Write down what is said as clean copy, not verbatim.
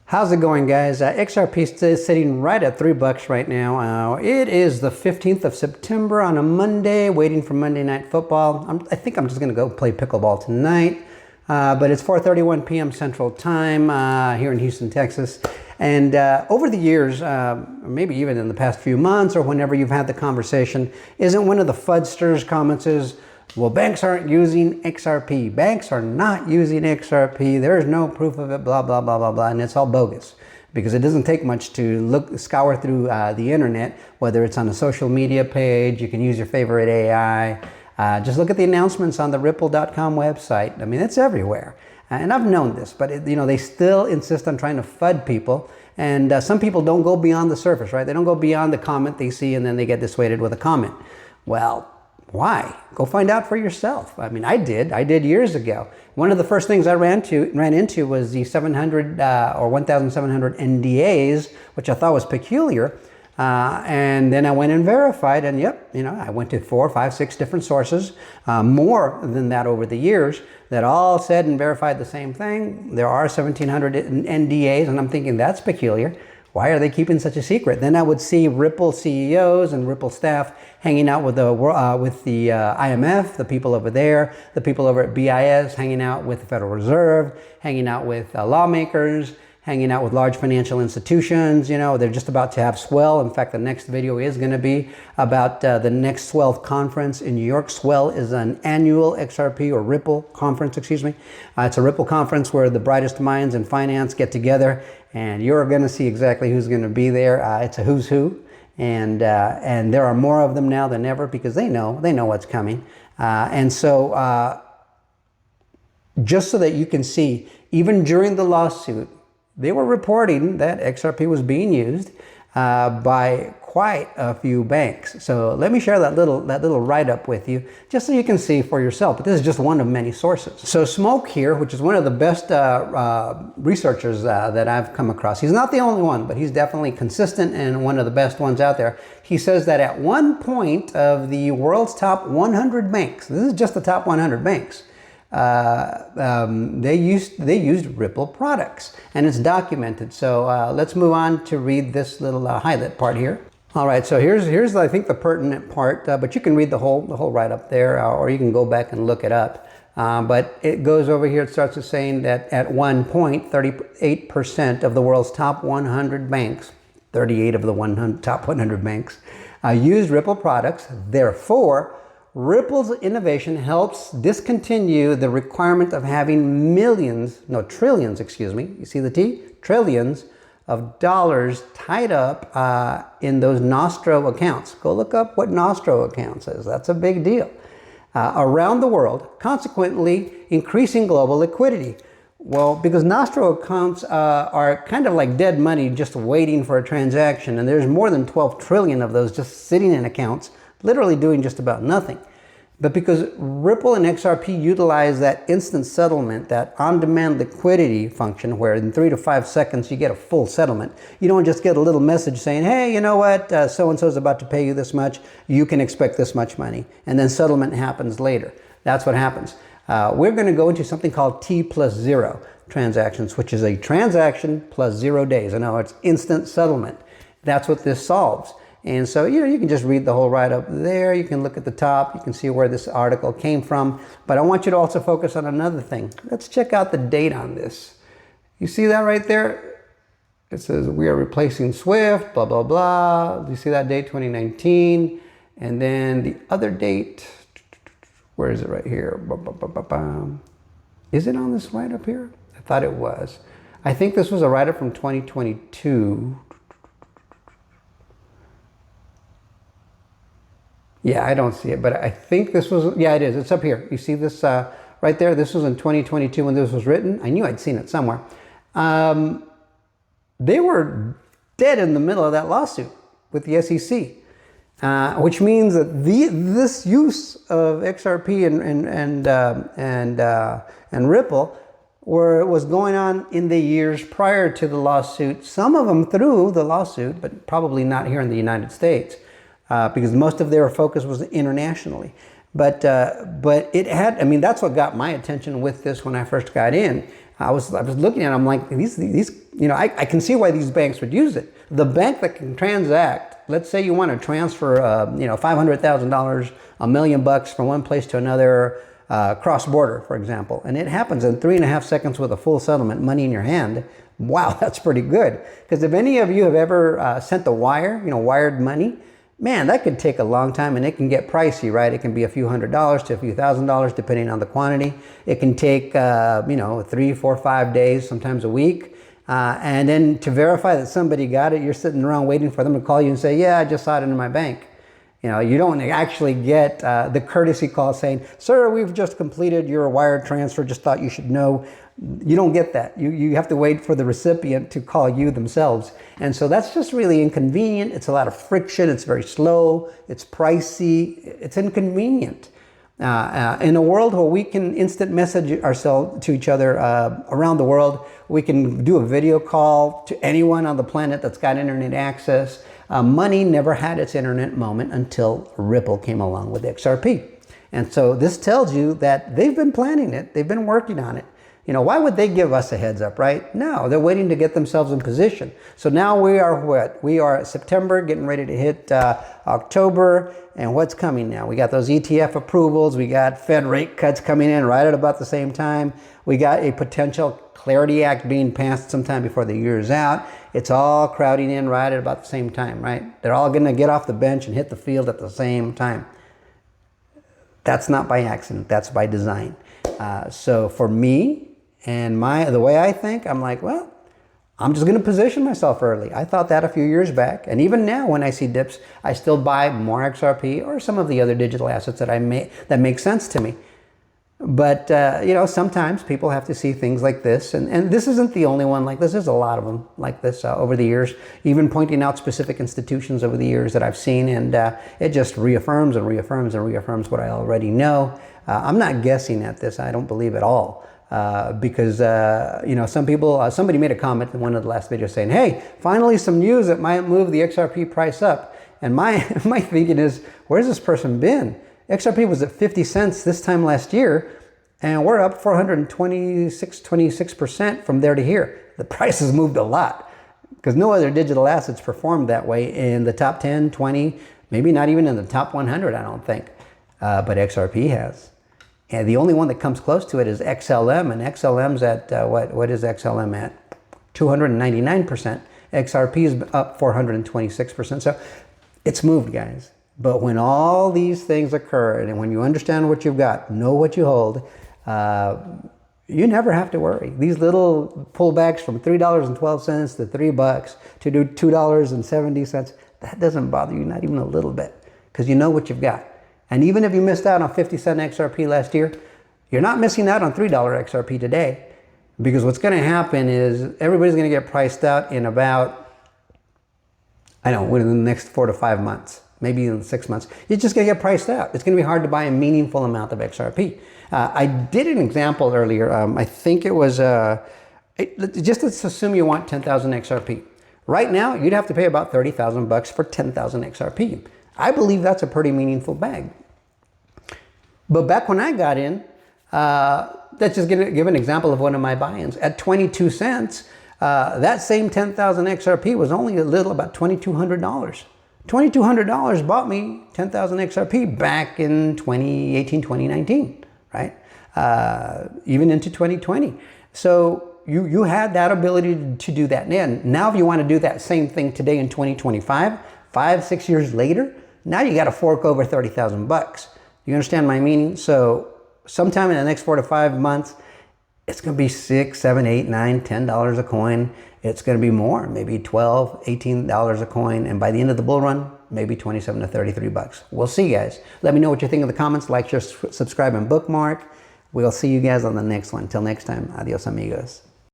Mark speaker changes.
Speaker 1: How's it going, guys? XRP is sitting right at $3 right now. It is the 15th of September on a Monday, waiting for Monday Night Football. I think I'm just going to go play pickleball tonight. But it's 4:31 p.m. Central Time here in Houston, Texas. And over the years, maybe even in the past few months or whenever you've had the conversation, isn't one of the fudsters comments is, well, banks aren't using XRP. Banks are not using XRP. There's no proof of it, blah, blah, blah, blah, blah. And it's all bogus because it doesn't take much to scour through the internet, whether it's on a social media page, you can use your favorite AI. Just look at the announcements on the Ripple.com website. I mean, it's everywhere. And I've known this, but they still insist on trying to FUD people. And some people don't go beyond the surface, right? They don't go beyond the comment they see and then they get dissuaded with a comment. Well, why? Go find out for yourself. I mean, I did years ago. One of the first things I ran into was the 700 or 1,700 NDAs, which I thought was peculiar. And then I went and verified, and yep, I went to 4, 5, 6 different sources, more than that over the years, that all said and verified the same thing. There are 1,700 NDAs, and I'm thinking that's peculiar. Why are they keeping such a secret? Then I would see Ripple CEOs and Ripple staff hanging out with the IMF, the people over there, the people over at BIS, hanging out with the Federal Reserve, hanging out with lawmakers, hanging out with large financial institutions. They're just about to have Swell. In fact, the next video is going to be about the next Swell conference in New York. Swell is an annual XRP or Ripple conference, excuse me. It's a Ripple conference where the brightest minds in finance get together, and you're going to see exactly who's going to be there. It's a who's who, and there are more of them now than ever because they know what's coming. And so just so that you can see, even during the lawsuit, they were reporting that XRP was being used by quite a few banks. So let me share that little write-up with you, just so you can see for yourself. But this is just one of many sources. So Smoke here, which is one of the best researchers that I've come across. He's not the only one, but he's definitely consistent and one of the best ones out there. He says that at one point of the world's top 100 banks, this is just the top 100 banks, they used Ripple products, and it's documented. So let's move on to read this little highlight part here. All right, so here's I think the pertinent part, but you can read the whole write-up there, or you can go back and look it up. But it goes over here. It starts with saying that at one point, 38% of the world's top 100 banks, 38 of the top 100 banks, used Ripple products. Therefore, Ripple's innovation helps discontinue the requirement of having trillions, excuse me, you see the T? Trillions of dollars tied up in those Nostro accounts. Go look up what Nostro accounts is. That's a big deal. Around the world, consequently increasing global liquidity. Well, because Nostro accounts are kind of like dead money just waiting for a transaction, and there's more than 12 trillion of those just sitting in accounts, literally doing just about nothing. But because Ripple and XRP utilize that instant settlement, that on-demand liquidity function, where in 3 to 5 seconds you get a full settlement. You don't just get a little message saying, hey, you know what, so-and-so is about to pay you this much, you can expect this much money. And then settlement happens later. That's what happens. We're going to go into something called T+0 transactions, which is a transaction plus 0 days. I know it's instant settlement. That's what this solves. And so, you can just read the whole write-up there. You can look at the top. You can see where this article came from. But I want you to also focus on another thing. Let's check out the date on this. You see that right there? It says, we are replacing SWIFT, blah, blah, blah. Do you see that date, 2019? And then the other date, where is it right here? Is it on this write-up here? I thought it was. I think this was a write-up from 2022. Yeah, I don't see it, but I think this was, yeah, it is. It's up here. You see this right there? This was in 2022 when this was written. I knew I'd seen it somewhere. They were dead in the middle of that lawsuit with the SEC, which means that this use of XRP and Ripple was going on in the years prior to the lawsuit. Some of them through the lawsuit, but probably not here in the United States. Because most of their focus was internationally. But it had, that's what got my attention with this when I first got in. I was looking at it, I'm like, these, I can see why these banks would use it. The bank that can transact, let's say you want to transfer, $500,000, $1 million from one place to another, cross-border, for example, and it happens in 3.5 seconds with a full settlement, money in your hand. Wow, that's pretty good. Because if any of you have ever sent a wire, wired money, man, that could take a long time and it can get pricey, right? It can be a few $100s to a few $1,000s depending on the quantity. It can take, 3, 4, 5 days, sometimes a week. And then to verify that somebody got it, you're sitting around waiting for them to call you and say, yeah, I just saw it in my bank. You don't actually get the courtesy call saying, sir, we've just completed your wire transfer, just thought you should know. You don't get that. You have to wait for the recipient to call you themselves. And so that's just really inconvenient. It's a lot of friction. It's very slow. It's pricey. It's inconvenient. In a world where we can instant message ourselves to each other around the world, we can do a video call to anyone on the planet that's got internet access. Money never had its internet moment until Ripple came along with XRP. And so this tells you that they've been planning it. They've been working on it. Why would they give us a heads up, right? No, they're waiting to get themselves in position. So now we are what? We are September, getting ready to hit October. And what's coming now? We got those ETF approvals. We got Fed rate cuts coming in right at about the same time. We got a potential Clarity Act being passed sometime before the year is out. It's all crowding in right at about the same time, right? They're all going to get off the bench and hit the field at the same time. That's not by accident. That's by design. So for me, and the way I think, I'm like, well, I'm just going to position myself early. I thought that a few years back. And even now when I see dips, I still buy more XRP or some of the other digital assets that make sense to me. But, sometimes people have to see things like this. And this isn't the only one like this. There's a lot of them like this over the years, even pointing out specific institutions over the years that I've seen. And it just reaffirms and reaffirms and reaffirms what I already know. I'm not guessing at this. I don't believe at all. Because some people, somebody made a comment in one of the last videos saying, hey, finally some news that might move the XRP price up. And my thinking is, where's this person been? XRP was at 50 cents this time last year, and we're up 26% from there to here. The price has moved a lot because no other digital assets performed that way in the top 10, 20, maybe not even in the top 100, I don't think. But XRP has. And the only one that comes close to it is XLM, and XLM's at, what is XLM at? 299%. XRP is up 426%. So it's moved, guys. But when all these things occur, and when you understand what you've got, know what you hold, you never have to worry. These little pullbacks from $3.12 to $3 to do $2.70, that doesn't bother you, not even a little bit, because you know what you've got. And even if you missed out on 50-cent XRP last year, you're not missing out on $3 XRP today, because what's going to happen is everybody's going to get priced out in about, within the next 4 to 5 months, maybe in 6 months. You're just going to get priced out. It's going to be hard to buy a meaningful amount of XRP. I did an example earlier. I think it was, just let's assume you want 10,000 XRP. Right now, you'd have to pay about $30,000 for 10,000 XRP. I believe that's a pretty meaningful bag. But back when I got in, let's just give an example of one of my buy-ins. At 22 cents, that same 10,000 XRP was only about $2,200. $2,200 bought me 10,000 XRP back in 2018, 2019, right? Even into 2020. So you had that ability to do that. And now if you want to do that same thing today in 2025, 5-6 years later, now you got to fork over $30,000. You understand my meaning? So sometime in the next 4 to 5 months, it's going to be $6, $7, $8, $9, $10 a coin. It's going to be more, maybe $12, $18 a coin. And by the end of the bull run, maybe 27 to 33 bucks. We'll see, guys. Let me know what you think in the comments. Like, share, subscribe, and bookmark. We'll see you guys on the next one. Till next time, adios, amigos.